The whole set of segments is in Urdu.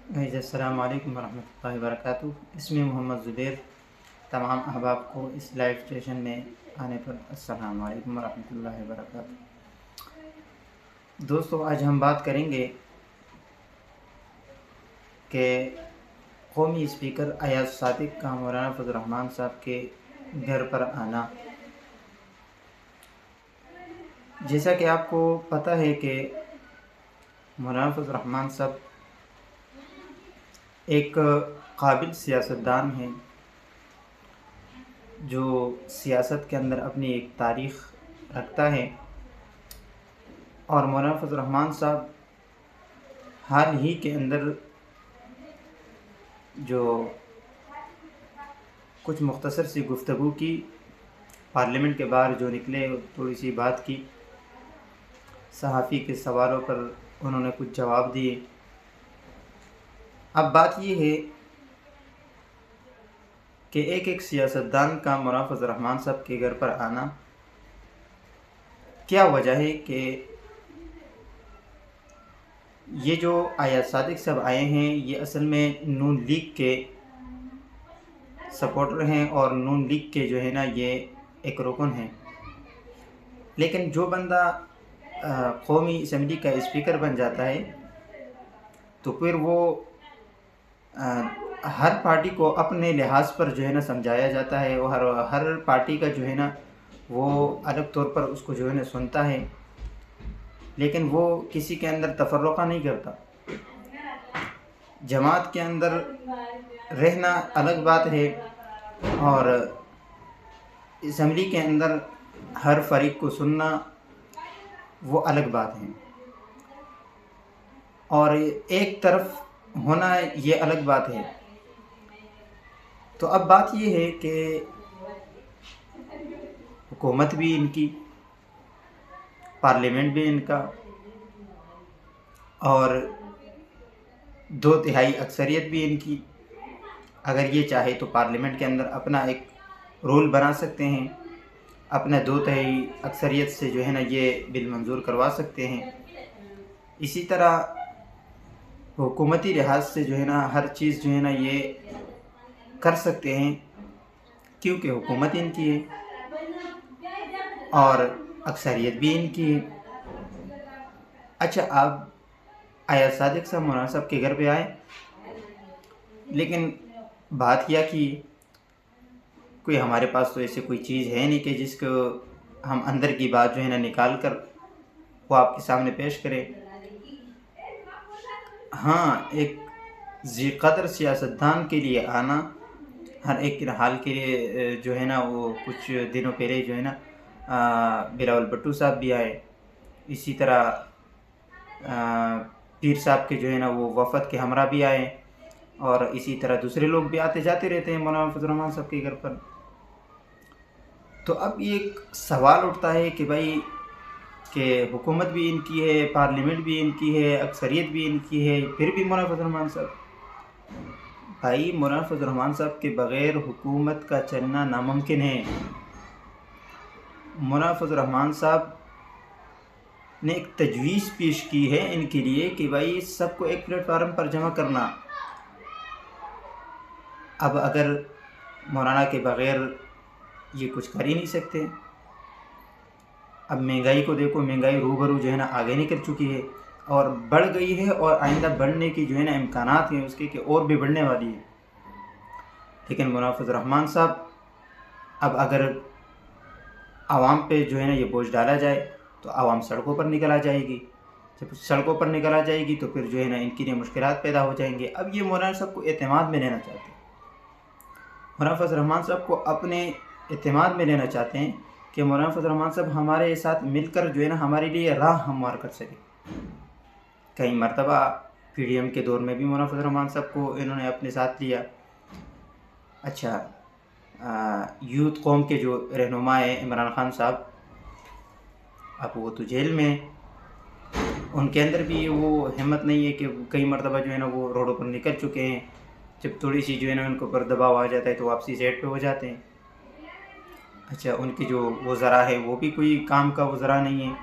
السلام علیکم ورحمۃ اللہ وبرکاتہ۔ اس میں محمد زبیر تمام احباب کو اس لائیو اسٹیشن میں آنے پر السلام علیکم ورحمۃ اللہ وبرکاتہ۔ دوستو، آج ہم بات کریں گے کہ قومی اسپیکر ایاز صادق کا مولانا فضل الرحمان صاحب کے گھر پر آنا۔ جیسا کہ آپ کو پتہ ہے کہ مولانا فضل الرحمان صاحب ایک قابل سیاستدان ہیں جو سیاست کے اندر اپنی ایک تاریخ رکھتا ہے، اور مولانا فضل الرحمان صاحب حال ہی کے اندر جو کچھ مختصر سی گفتگو کی، پارلیمنٹ کے باہر جو نکلے، تھوڑی سی بات کی، صحافی کے سوالوں پر انہوں نے کچھ جواب دیے۔ اب بات یہ ہے کہ ایک سیاستدان کا مولانا فضل الرحمان صاحب کے گھر پر آنا، کیا وجہ ہے کہ یہ جو ایاز صادق صاحب آئے ہیں یہ اصل میں نون لیگ کے سپورٹر ہیں، اور نون لیگ کے جو ہے نا یہ ایک رکن ہیں۔ لیکن جو بندہ قومی اسمبلی کا اسپیکر بن جاتا ہے تو پھر وہ ہر پارٹی کو اپنے لحاظ پر جو ہے نا سمجھایا جاتا ہے، اور ہر پارٹی کا جو ہے نا وہ الگ طور پر اس کو جو ہے نا سنتا ہے، لیکن وہ کسی کے اندر تفرقہ نہیں کرتا۔ جماعت کے اندر رہنا الگ بات ہے، اور اسمبلی کے اندر ہر فریق کو سننا وہ الگ بات ہے، اور ایک طرف ہونا یہ الگ بات ہے۔ تو اب بات یہ ہے کہ حکومت بھی ان کی، پارلیمنٹ بھی ان کا، اور 2/3 اکثریت بھی ان کی۔ اگر یہ چاہے تو پارلیمنٹ کے اندر اپنا ایک رول بنا سکتے ہیں، اپنا 2/3 اکثریت سے جو ہے نا یہ بل منظور کروا سکتے ہیں۔ اسی طرح حکومتی لحاظ سے جو ہے نا ہر چیز جو ہے نا یہ کر سکتے ہیں، کیونکہ حکومت ان کی ہے اور اکثریت بھی ان کی ہے۔ اچھا، آپ ایاز صادق صاحب مولانا صاحب کے گھر پہ آئے، لیکن بات کیا کہ کوئی ہمارے پاس تو ایسے کوئی چیز ہے نہیں کہ جس کو ہم اندر کی بات جو ہے نا نکال کر وہ آپ کے سامنے پیش کریں۔ ہاں، ایک ذی قدر سیاستدان کے لیے آنا، ہر ایک حال کے لیے جو ہے نا وہ کچھ دنوں پہلے جو ہے نا بلاول بھٹو صاحب بھی آئے، اسی طرح پیر صاحب کے جو ہے نا وہ وفد کے ہمراہ بھی آئے، اور اسی طرح دوسرے لوگ بھی آتے جاتے رہتے ہیں مولانا فضل الرحمان صاحب کے گھر پر۔ تو اب یہ ایک سوال اٹھتا ہے کہ بھائی کہ حکومت بھی ان کی ہے، پارلیمنٹ بھی ان کی ہے، اکثریت بھی ان کی ہے، پھر بھی مولانا فضل الرحمان صاحب، بھائی مولانا فضل الرحمان صاحب کے بغیر حکومت کا چلنا ناممکن ہے۔ مولانا فضل الرحمان صاحب نے ایک تجویز پیش کی ہے ان کے لیے کہ بھائی سب کو ایک پلیٹ فارم پر جمع کرنا۔ اب اگر مولانا کے بغیر یہ کچھ کر ہی نہیں سکتے، اب مہنگائی کو دیکھو، مہنگائی روبرو جو ہے نا آگے نکل چکی ہے اور بڑھ گئی ہے، اور آئندہ بڑھنے کی جو ہے نا امکانات ہیں اس کے کہ اور بھی بڑھنے والی ہے۔ لیکن مولانا فضل الرحمان صاحب اب اگر عوام پہ جو ہے نا یہ بوجھ ڈالا جائے تو عوام سڑکوں پر نکل آ جائے گی، جب سڑکوں پر نکل آ جائے گی تو پھر جو ہے نا ان کے لیے مشکلات پیدا ہو جائیں گے۔ اب یہ مولانا صاحب کو اعتماد میں لینا چاہتے ہیں، مولانا فضل الرحمان صاحب کو اپنے اعتماد میں لینا چاہتے ہیں کہ مولانا فضل الرحمان صاحب ہمارے ساتھ مل کر جو ہے نا ہمارے لیے راہ ہموار کر سکے۔ کئی مرتبہ پی ڈی ایم کے دور میں بھی مولانا فضل الرحمان صاحب کو انہوں نے اپنے ساتھ لیا۔ اچھا، یوتھ قوم کے جو رہنما ہیں عمران خان صاحب، اب وہ تو جیل میں، ان کے اندر بھی وہ ہمت نہیں ہے کہ کئی مرتبہ جو ہے نا وہ روڈوں پر نکل چکے ہیں، جب تھوڑی سی جو ہے نا ان کو پر دباؤ آ جاتا ہے تو واپسی سیٹ پہ ہو جاتے ہیں۔ اچھا، ان کی جو وزراء ہے وہ بھی کوئی کام کا وزراء نہیں ہے،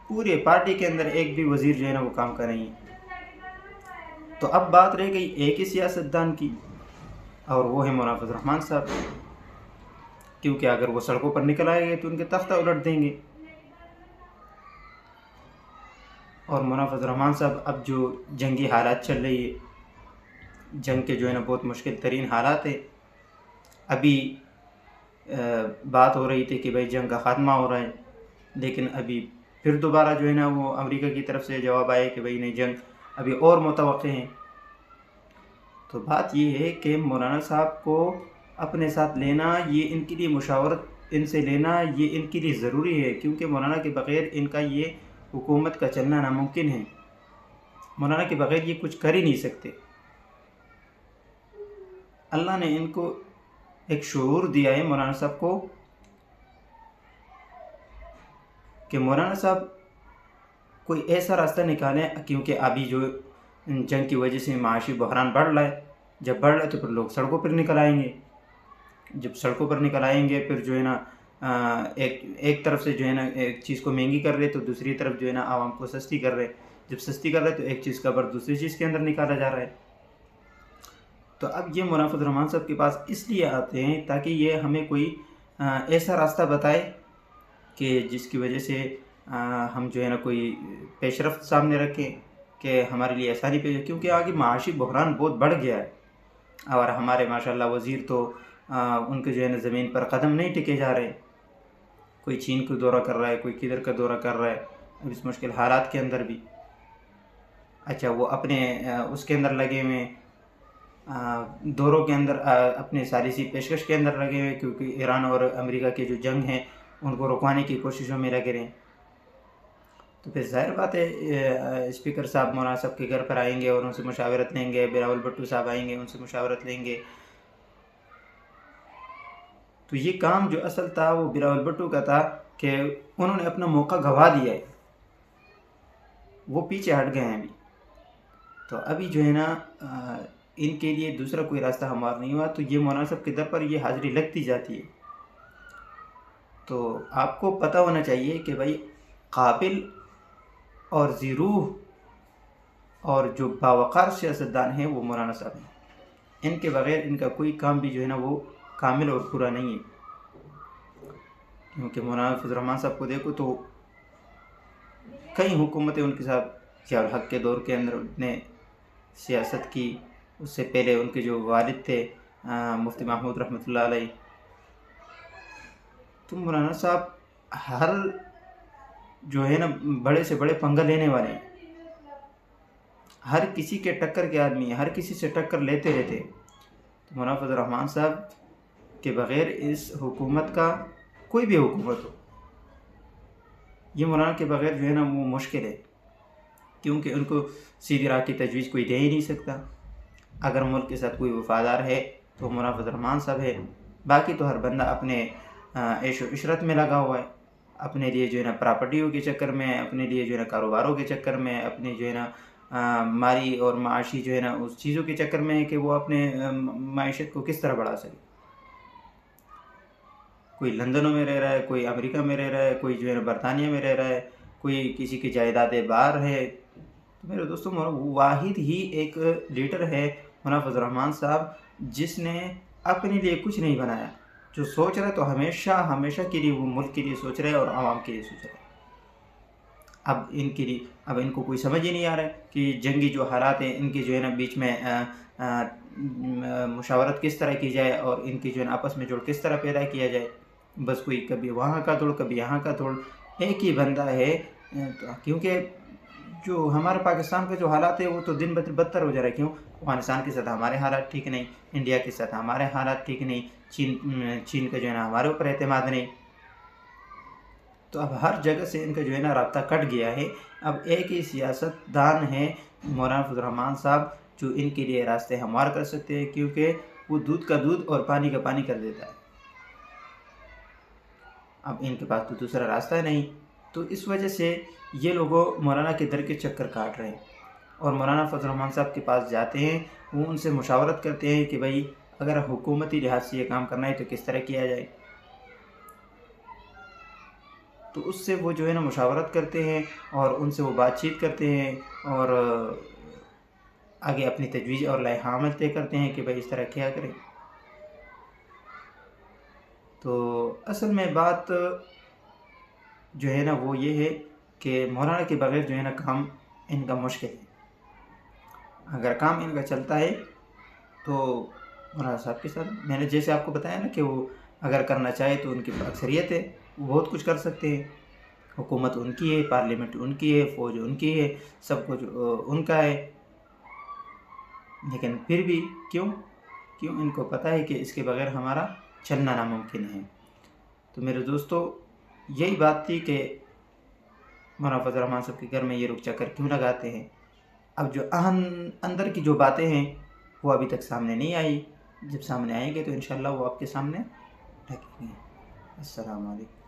پورے پارٹی کے اندر ایک بھی وزیر جو ہے نا وہ کام کا نہیں ہے۔ تو اب بات رہ گئی ایک ہی سیاستدان کی، اور وہ ہے مولانا فضل الرحمان صاحب، کیونکہ اگر وہ سڑکوں پر نکل آئے گے تو ان کے تختہ الٹ دیں گے۔ اور مولانا فضل الرحمان صاحب اب جو جنگی حالات چل رہی ہے، جنگ کے جو ہے نا بہت مشکل ترین حالات ہے، ابھی بات ہو رہی تھی کہ بھائی جنگ کا خاتمہ ہو رہا ہے، لیکن ابھی پھر دوبارہ جو ہے نا وہ امریکہ کی طرف سے جواب آیا کہ بھائی نہیں، جنگ ابھی اور متوقع ہیں۔ تو بات یہ ہے کہ مولانا صاحب کو اپنے ساتھ لینا، یہ ان کے لیے مشاورت ان سے لینا، یہ ان کے لیے ضروری ہے، کیونکہ مولانا کے بغیر ان کا یہ حکومت کا چلنا ناممکن ہے۔ مولانا کے بغیر یہ کچھ کر ہی نہیں سکتے۔ اللہ نے ان کو ایک شعور دیا ہے مولانا صاحب کو، کہ مولانا صاحب کوئی ایسا راستہ نکالیں، کیونکہ ابھی جو جنگ کی وجہ سے معاشی بحران بڑھ رہا ہے، جب بڑھ رہا ہے تو پھر لوگ سڑکوں پر نکل آئیں گے، جب سڑکوں پر نکل آئیں گے پھر جو ہے نا ایک طرف سے جو ہے نا ایک چیز کو مہنگی کر رہے تو دوسری طرف جو ہے نا عوام کو سستی کر رہے، جب سستی کر رہے تو ایک چیز کا بر دوسری چیز کے اندر نکالا جا رہا ہے۔ تو اب یہ مولانا فضل الرحمان صاحب کے پاس اس لیے آتے ہیں تاکہ یہ ہمیں کوئی ایسا راستہ بتائے کہ جس کی وجہ سے ہم جو ہے نا کوئی پیش رفت سامنے رکھیں کہ ہمارے لیے آسانی پیش، کیونکہ آگے معاشی بحران بہت بڑھ گیا ہے، اور ہمارے ماشاءاللہ وزیر تو ان کے جو ہے نا زمین پر قدم نہیں ٹکے جا رہے، کوئی چین کو دورہ کر رہا ہے، کوئی کدھر کا دورہ کر رہا ہے، اب اس مشکل حالات کے اندر بھی۔ اچھا، وہ اپنے اس کے اندر لگے ہوئے دوروں کے اندر، اپنے ثالثی پیشکش کے اندر لگے ہوئے، کیونکہ ایران اور امریکہ کے جو جنگ ہیں ان کو رکوانے کی کوششوں میں لگے رہے۔ تو پھر ظاہر بات ہے اسپیکر صاحب مولانا صاحب کے گھر پر آئیں گے اور ان سے مشاورت لیں گے، بلاول بھٹو صاحب آئیں گے ان سے مشاورت لیں گے۔ تو یہ کام جو اصل تھا وہ بلاول بھٹو کا تھا کہ انہوں نے اپنا موقع گنوا دیا ہے، وہ پیچھے ہٹ گئے ہیں ابھی۔ تو ابھی جو ہے نا ان کے لیے دوسرا کوئی راستہ ہموار نہیں ہوا، تو یہ مولانا صاحب کے در پر یہ حاضری لگتی جاتی ہے۔ تو آپ کو پتہ ہونا چاہیے کہ بھائی قابل اور ذی روح اور جو باوقار سیاستدان ہیں وہ مولانا صاحب ہیں، ان کے بغیر ان کا کوئی کام بھی جو ہے نا وہ کامل اور پورا نہیں ہے۔ کیونکہ مولانا فضل الرحمان صاحب کو دیکھو تو کئی حکومتیں ان کے ساتھ ضیاء الحق کے دور کے اندر نے سیاست کی، اس سے پہلے ان کے جو والد تھے مفتی محمود رحمۃ اللہ علیہ۔ تو مولانا صاحب ہر جو ہے نا بڑے سے بڑے پنگا لینے والے ہیں، ہر کسی کے ٹکر کے آدمی ہیں، ہر کسی سے ٹکر لیتے رہتے۔ تو مولانا فضل الرحمان صاحب کے بغیر اس حکومت کا، کوئی بھی حکومت ہو، یہ مولانا کے بغیر جو ہے نا وہ مشکل ہے، کیونکہ ان کو سیدھی راہ کی تجویز کوئی دے ہی نہیں سکتا۔ اگر ملک کے ساتھ کوئی وفادار ہے تو مولانا فضل الرحمان صاحب ہے، باقی تو ہر بندہ اپنے عیش و عشرت میں لگا ہوا ہے، اپنے لیے جو ہے نا پراپرٹیوں کے چکر میں، اپنے لیے جو ہے نا کاروباروں کے چکر میں، اپنے جو ہے نا مالی اور معاشی جو ہے نا اس چیزوں کے چکر میں ہے کہ وہ اپنے معیشت کو کس طرح بڑھا سکے۔ کوئی لندنوں میں رہ رہا ہے، کوئی امریکہ میں رہ رہا ہے، کوئی جو ہے نا برطانیہ میں رہ رہا ہے، کوئی کسی کی جائیدادیں باہر ہے۔ تو میرے دوستوں، واحد ہی ایک لیڈر ہے مولانا فضل الرحمان صاحب، جس نے اپنے لیے کچھ نہیں بنایا، جو سوچ رہا ہے تو ہمیشہ کے لیے وہ ملک کے لیے سوچ رہے اور عوام کے لیے سوچ رہے۔ اب ان کو کوئی سمجھ ہی نہیں آ رہا ہے کہ جنگی جو حالات ہیں ان کے جو ہے نا بیچ میں مشاورت کس طرح کی جائے اور ان کی جو ہے نا آپس میں جوڑ کس طرح پیدا کیا جائے۔ بس کوئی کبھی وہاں کا توڑ، کبھی یہاں کا توڑ، ایک ہی بندہ ہے۔ کیونکہ جو ہمارے پاکستان کے جو حالات ہیں وہ تو دن بدتر ہو جا رہا ہے۔ کیوں؟ افغانستان کے ساتھ ہمارے حالات ٹھیک نہیں، انڈیا کے ساتھ ہمارے حالات ٹھیک نہیں، چین کا جو ہے نا ہمارے اوپر اعتماد نہیں۔ تو اب ہر جگہ سے ان کا جو ہے نا رابطہ کٹ گیا ہے۔ اب ایک ہی سیاست دان ہے مولانا فضل الرحمان صاحب، جو ان کے لیے راستے ہموار کر سکتے ہیں، کیونکہ وہ دودھ کا دودھ اور پانی کا پانی کر دیتا ہے۔ اب ان کے پاس تو دوسرا راستہ نہیں، تو اس وجہ سے یہ لوگوں مولانا کے در کے چکر کاٹ رہے ہیں، اور مولانا فضل الرحمان صاحب کے پاس جاتے ہیں، وہ ان سے مشاورت کرتے ہیں کہ بھائی اگر حکومتی لحاظ سے یہ کام کرنا ہے تو کس طرح کیا جائے۔ تو اس سے وہ جو ہے نا مشاورت کرتے ہیں اور ان سے وہ بات چیت کرتے ہیں، اور آگے اپنی تجویز اور لائحہ عمل طے کرتے ہیں کہ بھائی اس طرح کیا کریں۔ تو اصل میں بات جو ہے نا وہ یہ ہے کہ مولانا کے بغیر جو ہے نا کام ان کا مشکل ہے۔ اگر کام ان کا چلتا ہے تو مولانا صاحب کے ساتھ میں نے جیسے آپ کو بتایا نا کہ وہ اگر کرنا چاہے تو ان کی اکثریت ہے، وہ بہت کچھ کر سکتے ہیں۔ حکومت ان کی ہے، پارلیمنٹ ان کی ہے، فوج ان کی ہے، سب کچھ ان کا ہے، لیکن پھر بھی کیوں ان کو پتہ ہے کہ اس کے بغیر ہمارا چلنا ناممکن ہے۔ تو میرے دوستو یہی بات تھی کہ مولانا فضل الرحمن صاحب کے گھر میں یہ رخ چکر کیوں لگاتے ہیں۔ اب جو اندر کی جو باتیں ہیں وہ ابھی تک سامنے نہیں آئی، جب سامنے آئیں گے تو انشاءاللہ وہ آپ کے سامنے رکھیں گے۔ السلام علیکم۔